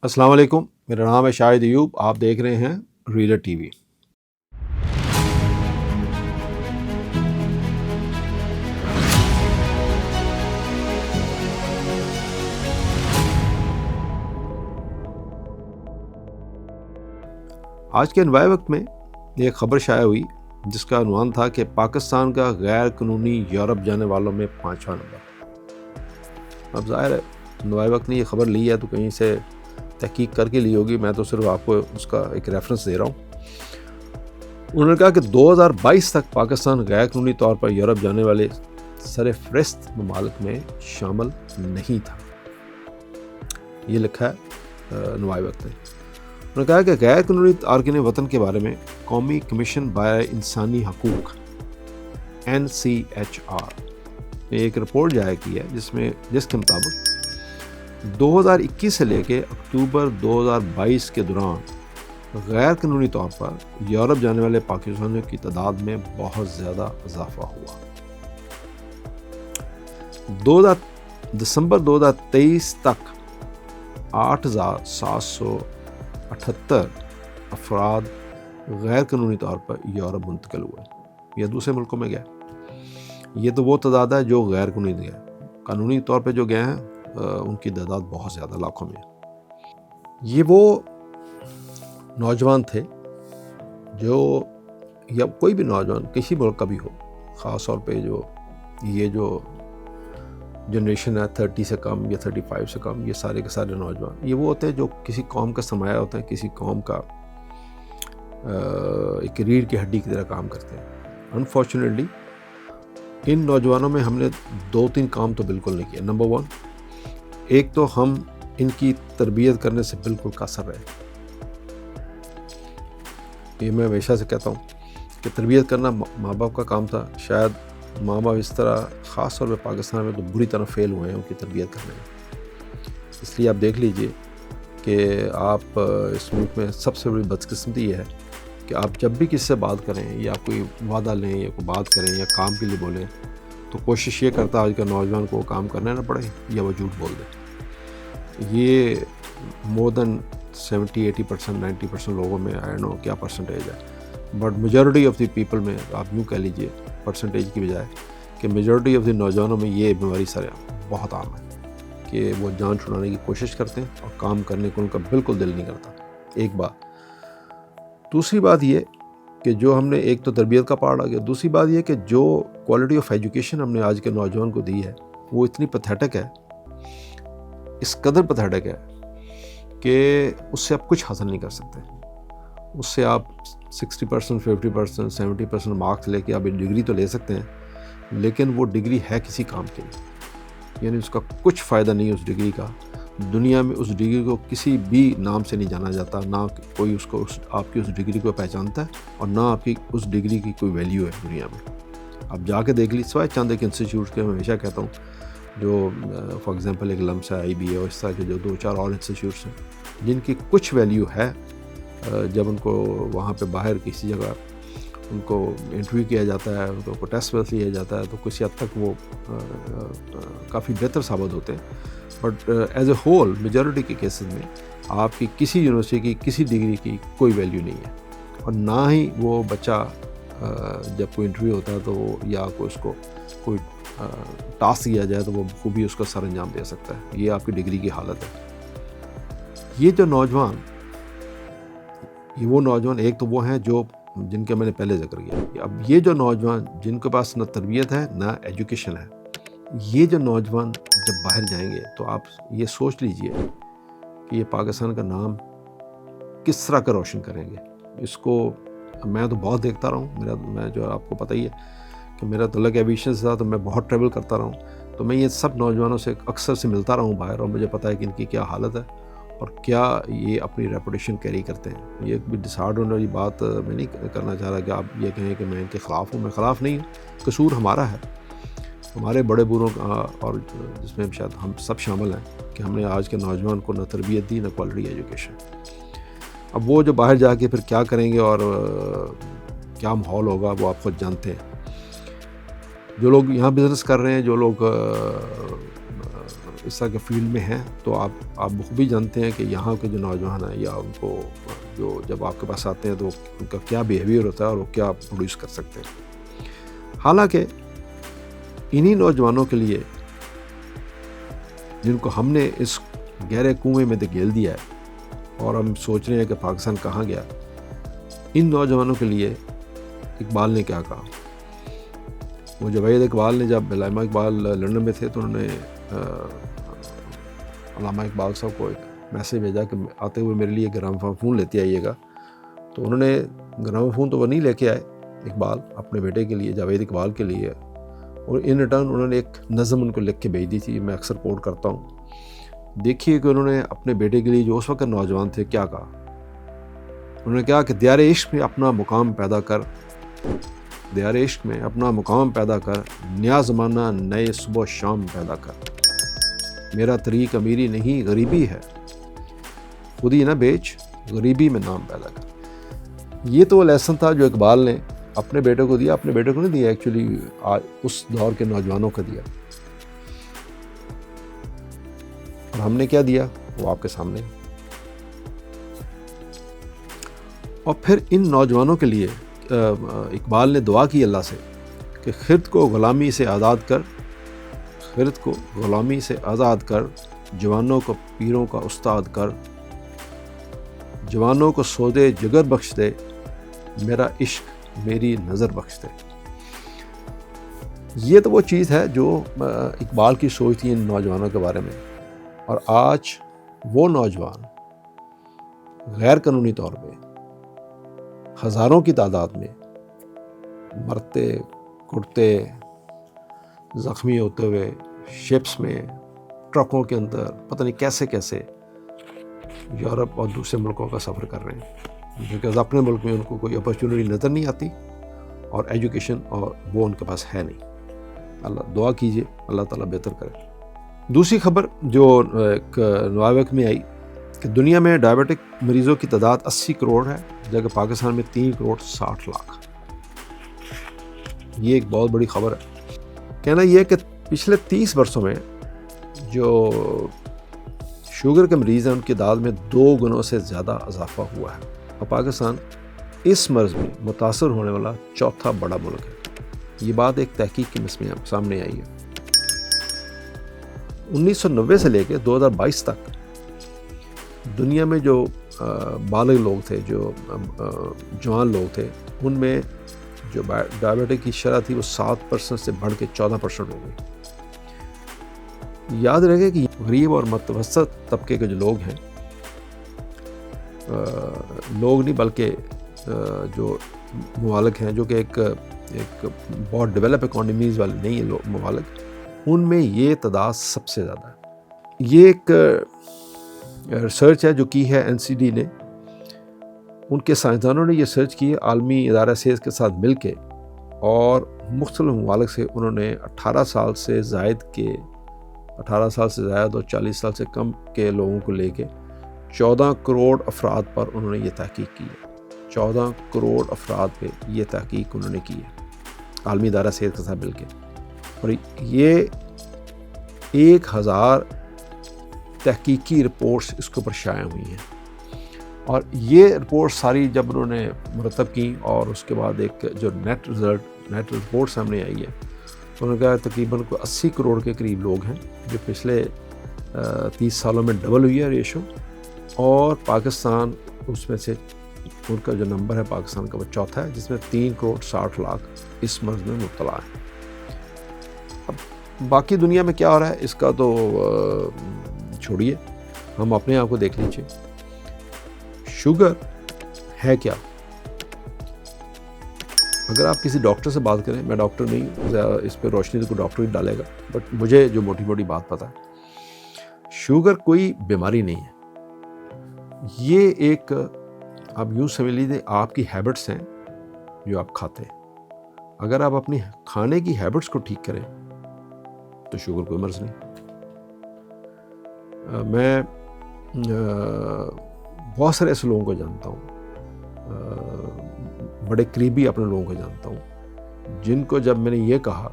السلام علیکم، میرا نام ہے شاہد ایوب، آپ دیکھ رہے ہیں ریڈر ٹی وی۔ آج کے انوائے وقت میں ایک خبر شائع ہوئی جس کا عنوان تھا کہ پاکستان کا غیر قانونی یورپ جانے والوں میں 5واں نمبر۔ اب ظاہر ہے انوائے وقت نے یہ خبر لی ہے تو کہیں سے تحقیق کر کے لی ہوگی، میں تو صرف آپ کو اس کا ایک ریفرنس دے رہا ہوں۔ انہوں نے کہا کہ 2022 تک پاکستان غیر قانونی طور پر یورپ جانے والے سر فہرست ممالک میں شامل نہیں تھا۔ یہ لکھا ہے انوائے وقت نے۔ انہوں نے کہا کہ غیر قانونی تارکین وطن کے بارے میں قومی کمیشن برائے انسانی حقوق NCHR نے ایک رپورٹ جاری کی ہے جس کے مطابق 2021 سے لے کے اکتوبر 2022 کے دوران غیر قانونی طور پر یورپ جانے والے پاکستانیوں کی تعداد میں بہت زیادہ اضافہ ہوا۔ دسمبر 2023 تک 8,778 افراد غیر قانونی طور پر یورپ منتقل ہوئے یا دوسرے ملکوں میں گئے۔ یہ تو وہ تعداد ہے جو غیر قانونی گئے، قانونی طور پہ جو گئے ہیں ان کی تعداد بہت زیادہ، لاکھوں میں۔ یہ وہ نوجوان تھے جو، یا کوئی بھی نوجوان کسی ملک کا بھی ہو، خاص طور پہ یہ جو جنریشن ہے 30 سے کم یا 35 سے کم، یہ سارے کے سارے نوجوان یہ وہ ہوتے ہیں جو کسی قوم کا سرمایہ ہوتے ہیں، کسی قوم کا ایک ریڑھ کی ہڈی کی طرح کام کرتے ہیں۔ انفارچونیٹلی ان نوجوانوں میں ہم نے 2-3 کام تو بالکل نہیں کیا۔ نمبر 1، ایک تو ہم ان کی تربیت کرنے سے بالکل قاصر رہے۔ یہ میں ہمیشہ سے کہتا ہوں کہ تربیت کرنا ماں باپ کا کام تھا۔ شاید ماں باپ اس طرح خاص طور پہ پاکستان میں تو بری طرح فیل ہوئے ہیں ان کی تربیت کرنے میں۔ اس لیے آپ دیکھ لیجئے کہ آپ اس ملک میں سب سے بڑی بدقسمتی یہ ہے کہ آپ جب بھی کسی سے بات کریں یا کوئی وعدہ لیں یا کوئی بات کریں یا کام کے لیے بولیں تو کوشش یہ کرتا ہے آج کا نوجوان کو کام کرنا نہ پڑے یا وہ جھوٹ بول دے۔ یہ مور دین 70-80%, 90% لوگوں میں آئی نو کیا پرسنٹیج ہے، but majority of the people میں آپ یوں کہہ لیجئے پرسنٹیج کی بجائے کہ میجورٹی آف دی نوجوانوں میں یہ بیماری بہت عام ہے کہ وہ جان چھڑانے کی کوشش کرتے ہیں اور کام کرنے کو ان کا بالکل دل نہیں کرتا۔ ایک بات۔ دوسری بات یہ کہ جو ہم نے ایک تو تربیت کا پارٹ آ گیا، دوسری بات یہ کہ جو کوالٹی آف ایجوکیشن ہم نے آج کے نوجوان کو دی ہے وہ اتنی پیتھیٹک ہے، اس قدر پیتھیٹک ہے کہ اس سے آپ کچھ حاصل نہیں کر سکتے۔ اس سے آپ 60%, 50%, 70% مارکس لے کے آپ ایک ڈگری تو لے سکتے ہیں، لیکن وہ ڈگری ہے کسی کام کے لیے، یعنی اس کا کچھ فائدہ نہیں ہے اس ڈگری کا۔ دنیا میں اس ڈگری کو کسی بھی نام سے نہیں جانا جاتا، نہ کوئی اس کو آپ کی اس ڈگری کو پہچانتا ہے اور نہ آپ کی اس ڈگری کی کوئی ویلیو ہے دنیا میں۔ آپ جا کے دیکھ لیجیے، سوائے چند ایک انسٹیٹیوٹ کے، میں ہمیشہ کہتا ہوں جو فار ایگزامپل ایک لمسا IB ہے اور اس طرح کے جو 2-4 اور انسٹیٹیوٹس ہیں جن کی کچھ ویلیو ہے، جب ان کو وہاں پہ باہر کسی جگہ ان کو انٹرویو کیا جاتا ہے، ان کو ٹیسٹ ویسٹ لیا جاتا ہے تو کسی حد تک وہ کافی بہتر ثابت ہوتے ہیں، but as a whole majority کے کیسز میں آپ کی کسی یونیورسٹی کی کسی ڈگری کی کوئی ویلیو نہیں ہے، اور نہ ہی وہ بچہ جب کوئی انٹرویو ہوتا ہے تو یا اس کو کوئی ٹاسک دیا جائے تو وہ خوبی اس کا سر انجام دے سکتا ہے۔ یہ آپ کی ڈگری کی حالت ہے۔ یہ جو نوجوان، ایک تو وہ ہیں جو جن کا میں نے پہلے ذکر کیا، اب یہ جو نوجوان جن کے پاس نہ تربیت ہے نہ ایجوکیشن ہے، یہ جو نوجوان جب باہر جائیں گے تو آپ یہ سوچ لیجئے کہ یہ پاکستان کا نام کس طرح کا روشن کریں گے۔ اس کو میں تو بہت دیکھتا رہا ہوں، میں جو آپ کو پتہ ہی ہے کہ میرا تعلق ایویشن سے تھا تو میں بہت ٹریول کرتا رہا ہوں، تو میں یہ سب نوجوانوں سے اکثر سے ملتا رہا ہوں باہر، اور مجھے پتہ ہے کہ ان کی کیا حالت ہے اور کیا یہ اپنی ریپوٹیشن کیری کرتے ہیں۔ یہ بھی ڈس ہارڈنر والی بات میں نہیں کرنا چاہ رہا کہ آپ یہ کہیں کہ میں ان کے خلاف ہوں، میں خلاف نہیں ہوں، قصور ہمارا ہے، ہمارے بڑے بوڑھوں کا، اور جس میں شاید ہم سب شامل ہیں کہ ہم نے آج کے نوجوان کو نہ تربیت دی نہ کوالٹی ایجوکیشن۔ اب وہ جو باہر جا کے پھر کیا کریں گے اور کیا ماحول ہوگا وہ آپ خود جانتے ہیں۔ جو لوگ یہاں بزنس کر رہے ہیں، جو لوگ اس طرح کے فیلڈ میں ہیں تو آپ بخوبی جانتے ہیں کہ یہاں کے جو نوجوان ہیں یا ان کو جو جب آپ کے پاس آتے ہیں تو ان کا کیا بیہیویئر ہوتا ہے اور وہ کیا پروڈیوس کر سکتے ہیں. حالانکہ انہی نوجوانوں کے لیے جن کو ہم نے اس گہرے کنویں میں دھکیل دیا ہے اور ہم سوچ رہے ہیں کہ پاکستان کہاں گیا، ان نوجوانوں کے لیے اقبال نے کیا کہا. وہ جاوید اقبال نے جب علامہ اقبال لندن میں تھے تو انہوں نے علامہ اقبال صاحب کو ایک میسیج بھیجا کہ آتے ہوئے میرے لیے گرام فون لیتے آئیے گا. تو انہوں نے گرام فون تو وہ نہیں لے کے آئے اقبال اپنے بیٹے کے لیے، جاوید اقبال کے لیے، اور ان ریٹرن انہوں نے ایک نظم ان کو لکھ کے بھیج دی تھی. میں اکثر کوٹ کرتا ہوں. دیکھیے کہ انہوں نے اپنے بیٹے کے لیے جو اس وقت نوجوان تھے کیا کہا. انہوں نے کہا کہ دیار عشق میں اپنا مقام پیدا کر، دیار عشق میں اپنا مقام پیدا کر، نیا زمانہ نئے صبح شام پیدا کر. میرا طریق امیری نہیں غریبی ہے، خودی نہ بیچ غریبی میں نام پیدا کر. یہ تو وہ لیسن تھا جو اقبال نے اپنے بیٹے کو دیا. اپنے بیٹے کو نہیں دیا، ایکچولی اس دور کے نوجوانوں کو دیا. اور ہم نے کیا دیا وہ آپ کے سامنے. اور پھر ان نوجوانوں کے لیے اقبال نے دعا کی اللہ سے کہ خرد کو غلامی سے آزاد کر، خرد کو غلامی سے آزاد کر، جوانوں کو پیروں کا استاد کر، جوانوں کو سودے جگر بخش دے، میرا عشق میری نظر بخش دے. یہ تو وہ چیز ہے جو اقبال کی سوچ تھی ان نوجوانوں کے بارے میں. اور آج وہ نوجوان غیر قانونی طور پہ ہزاروں کی تعداد میں مرتے کٹتے زخمی ہوتے ہوئے شپس میں، ٹرکوں کے اندر، پتہ نہیں کیسے کیسے یورپ اور دوسرے ملکوں کا سفر کر رہے ہیں، کیونکہ اپنے ملک میں ان کو کوئی اپرچونٹی نظر نہیں آتی اور ایجوکیشن اور وہ ان کے پاس ہے نہیں. اللہ دعا کیجئے اللہ تعالیٰ بہتر کرے. دوسری خبر جو ایک نوائے میں آئی کہ دنیا میں ڈائبٹک مریضوں کی تعداد 80 کروڑ ہے، جبکہ پاکستان میں 3 کروڑ 60 لاکھ. یہ ایک بہت بڑی خبر ہے. کہنا یہ ہے کہ پچھلے 30 برسوں میں جو شوگر کے مریض ہیں ان کی تعداد میں 2 گنوں سے زیادہ اضافہ ہوا ہے، اور پاکستان اس مرض میں متاثر ہونے والا چوتھا بڑا ملک ہے. یہ بات ایک تحقیق کے سامنے آئی ہے. 1990 سے لے کے 2022 تک دنیا میں جو بالغ لوگ تھے، جو جوان لوگ تھے، ان میں جو ڈائبٹک کی شرح تھی وہ 7% سے بڑھ کے 14% ہو گئی. یاد رکھے کہ غریب اور متوسط طبقے کے جو لوگ ہیں، لوگ نہیں بلکہ جو ممالک ہیں جو کہ ایک بہت ڈیولپ اکانومیز والے نہیں ہیں لوگ ممالک، ان میں یہ تعداد سب سے زیادہ ہے. یہ ایک ریسرچ ہے جو کی ہے NCD نے. ان کے سائنسدانوں نے یہ ریسرچ کی ہے عالمی ادارہ صحت کے ساتھ مل کے، اور مختلف ممالک سے انہوں نے 18 سال سے زائد اور 40 سال سے کم کے لوگوں کو لے کے 14 کروڑ افراد پر انہوں نے یہ تحقیق کی ہے. 14 کروڑ افراد پہ یہ تحقیق انہوں نے کی ہے عالمی ادارہ صحت کے ساتھ مل کے. اور یہ 1000 تحقیقی رپورٹس اس کے اوپر شائع ہوئی ہیں. اور یہ رپورٹ ساری جب انہوں نے مرتب کی اور اس کے بعد ایک جو نیٹ رپورٹ سامنے آئی ہے، انہوں نے کہا تقریباً 80 کروڑ کے قریب لوگ ہیں جو پچھلے 30 سالوں میں ڈبل ہوئی ہے ریشو. اور پاکستان اس میں سے ان کا جو نمبر ہے پاکستان کا وہ چوتھا ہے، جس میں 3 کروڑ 60 لاکھ اس مرض میں مبتلا ہیں. اب باقی دنیا میں کیا ہو رہا ہے اس کا تو چھوڑیے، ہم اپنے آپ کو دیکھ لیجیے. شوگر ہے کیا؟ اگر آپ کسی ڈاکٹر سے بات کریں، میں ڈاکٹر نہیں، اس پہ روشنی تو کوئی ڈاکٹر ہی ڈالے گا، بٹ مجھے جو موٹی موٹی بات پتہ ہے، شوگر کوئی بیماری نہیں ہے. یہ ایک آپ یوں سمجھ لیجیے آپ کی ہیبٹس ہیں جو آپ کھاتے ہیں. اگر آپ اپنی کھانے کی ہیبٹس کو ٹھیک کریں تو شوگر کوئی مرض نہیں. میں بہت سارے ایسے لوگوں کو جانتا ہوں، بڑے قریبی اپنے لوگوں کو جانتا ہوں، جن کو جب میں نے یہ کہا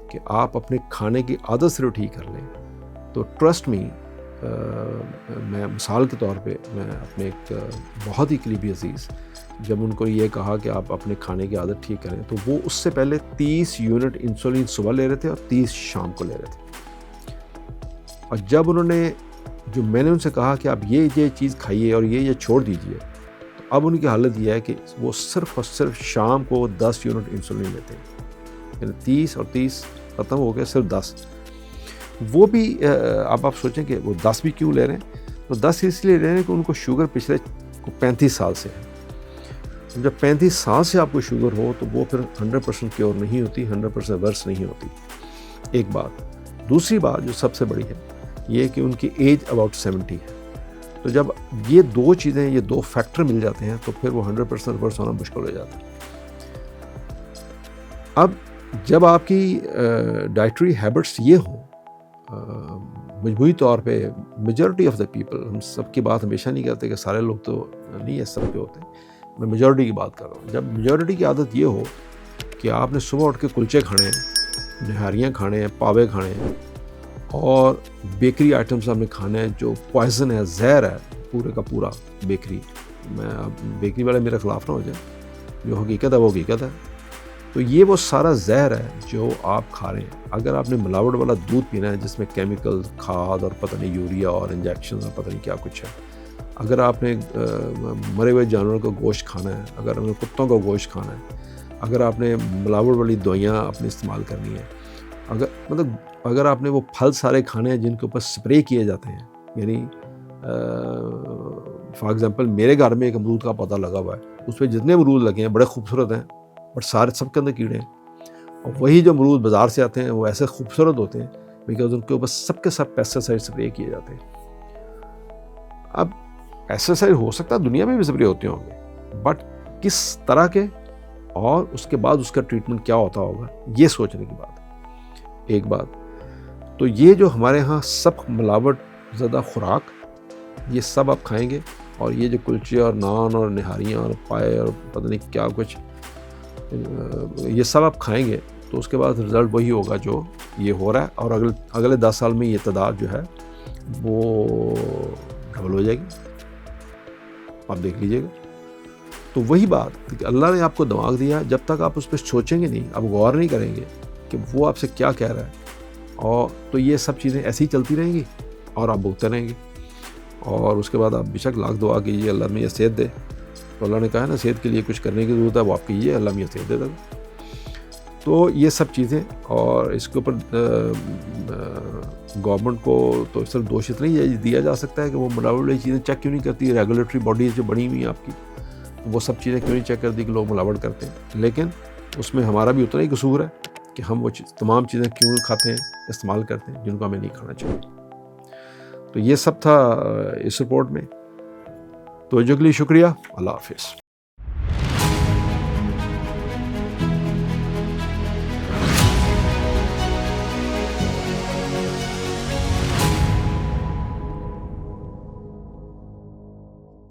کہ آپ اپنے کھانے کی عادت صرف ٹھیک کر لیں تو ٹرسٹ می، میں مثال کے طور پہ میں اپنے ایک بہت ہی قریبی عزیز، جب ان کو یہ کہا کہ آپ اپنے کھانے کی عادت ٹھیک کریں، تو وہ اس سے پہلے 30 یونٹ انسولین صبح لے رہے تھے اور 30 شام کو لے رہے تھے. اور جب انہوں نے، جو میں نے ان سے کہا کہ آپ یہ چیز کھائیے اور یہ چھوڑ دیجئے، تو اب ان کی حالت یہ ہے کہ وہ صرف اور صرف شام کو 10 یونٹ انسولین لیتے ہیں. یعنی 30 اور 30 ختم ہو گئے، صرف 10. وہ بھی اب آپ سوچیں کہ وہ 10 بھی کیوں لے رہے ہیں؟ تو 10 اس لیے لے رہے ہیں کہ ان کو شوگر پچھلے 35 سال سے ہے. جب 35 سال سے آپ کو شوگر ہو تو وہ پھر 100% کیور نہیں ہوتی، 100% ورس نہیں ہوتی. ایک بات. دوسری بات جو سب سے بڑی ہے یہ کہ ان کی ایج اباؤٹ 70 ہے. تو جب یہ دو چیزیں، یہ دو فیکٹر مل جاتے ہیں تو پھر وہ 100% ورس ہونا مشکل ہو جاتا ہے. اب جب آپ کی ڈائٹری ہیبٹس یہ ہوں، مجموعی طور پہ میجورٹی آف دا پیپل، ہم سب کی بات ہمیشہ نہیں کرتے کہ سارے لوگ تو نہیں اس طرح کے ہوتے ہیں، میں میجورٹی کی بات کر رہا ہوں. جب میجورٹی کی عادت یہ ہو کہ آپ نے صبح اٹھ کے کلچے کھانے ہیں، نہاریاں کھانے ہیں، پاوے کھانے ہیں، اور بیکری آئٹمس آپ نے کھانے ہیں جو پوائزن ہے، زہر ہے پورے کا پورا بیکری. میں اب بیکری والے میرے خلاف نہ ہو جائیں، جو حقیقت ہے وہ حقیقت ہے. تو یہ وہ سارا زہر ہے جو آپ کھا رہے ہیں. اگر آپ نے ملاوٹ والا دودھ پینا ہے جس میں کیمیکل، کھاد اور پتہ نہیں یوریا اور انجیکشن اور پتہ نہیں کیا کچھ ہے، اگر آپ نے مرے ہوئے جانوروں کا گوشت کھانا ہے، اگر آپ نے کتوں کا گوشت کھانا ہے، اگر آپ نے ملاوٹ والی دوائیاں اپنے استعمال کرنی ہے، اگر آپ نے وہ پھل سارے کھانے ہیں جن کے اوپر سپرے کیے جاتے ہیں، یعنی فار ایگزامپل میرے گھر میں ایک امرود کا پودا لگا ہوا ہے، اس پہ جتنے امرود لگے ہیں بڑے خوبصورت ہیں، بٹ سارے سب کے اندر کیڑے ہیں. اور وہی جو امرود بازار سے آتے ہیں وہ ایسے خوبصورت ہوتے ہیں بیکاز ان کے اوپر سب کے سب پیسٹیسائڈ سپرے کیے جاتے ہیں. اب پیسٹیسائڈ ہو سکتا ہے دنیا میں بھی سپرے ہوتے ہوں گے، بٹ کس طرح کے اور اس کے بعد اس کا ٹریٹمنٹ کیا ہوتا ہوگا، یہ سوچنے کی بات ہے. ایک بات تو یہ جو ہمارے ہاں سب ملاوٹ زدہ خوراک، یہ سب آپ کھائیں گے، اور یہ جو کلچے اور نان اور نہاریاں اور پائے اور پتہ نہیں کیا کچھ، یہ سب آپ کھائیں گے تو اس کے بعد رزلٹ وہی ہوگا جو یہ ہو رہا ہے. اور اگلے 10 سال میں یہ تعداد جو ہے وہ ڈبل ہو جائے گی، آپ دیکھ لیجئے گا. تو وہی بات کہ اللہ نے آپ کو دماغ دیا، جب تک آپ اس پہ سوچیں گے نہیں، آپ غور نہیں کریں گے کہ وہ آپ سے کیا کہہ رہا ہے، اور تو یہ سب چیزیں ایسی ہی چلتی رہیں گی اور آپ بھوگتے رہیں گے. اور اس کے بعد آپ بے شک لاکھ دعا کیجیے اللہ میں یہ صحت دے. تو اللہ نے کہا ہے نا صحت کے لیے کچھ کرنے کی ضرورت ہے، وہ آپ کیجیے، اللہ میں یہ صحت دے دے. تو یہ سب چیزیں، اور اس کے اوپر گورنمنٹ کو تو صرف دوش اتنا ہی دیا جا سکتا ہے کہ وہ ملاوٹ والی چیزیں چیک کیوں نہیں کرتی. ریگولیٹری باڈیز جو بنی ہوئی ہیں آپ کی، وہ سب چیزیں کیوں نہیں چیک کرتی کہ لوگ ملاوٹ کرتے ہیں. لیکن اس میں ہمارا بھی اتنا ہی قصور ہے کہ ہم وہ تمام چیزیں کیوں کھاتے ہیں، استعمال کرتے ہیں جن کو ہمیں نہیں کھانا چاہیے. تو یہ سب تھا اس رپورٹ میں. توجہ کے لیے شکریہ. اللہ حافظ.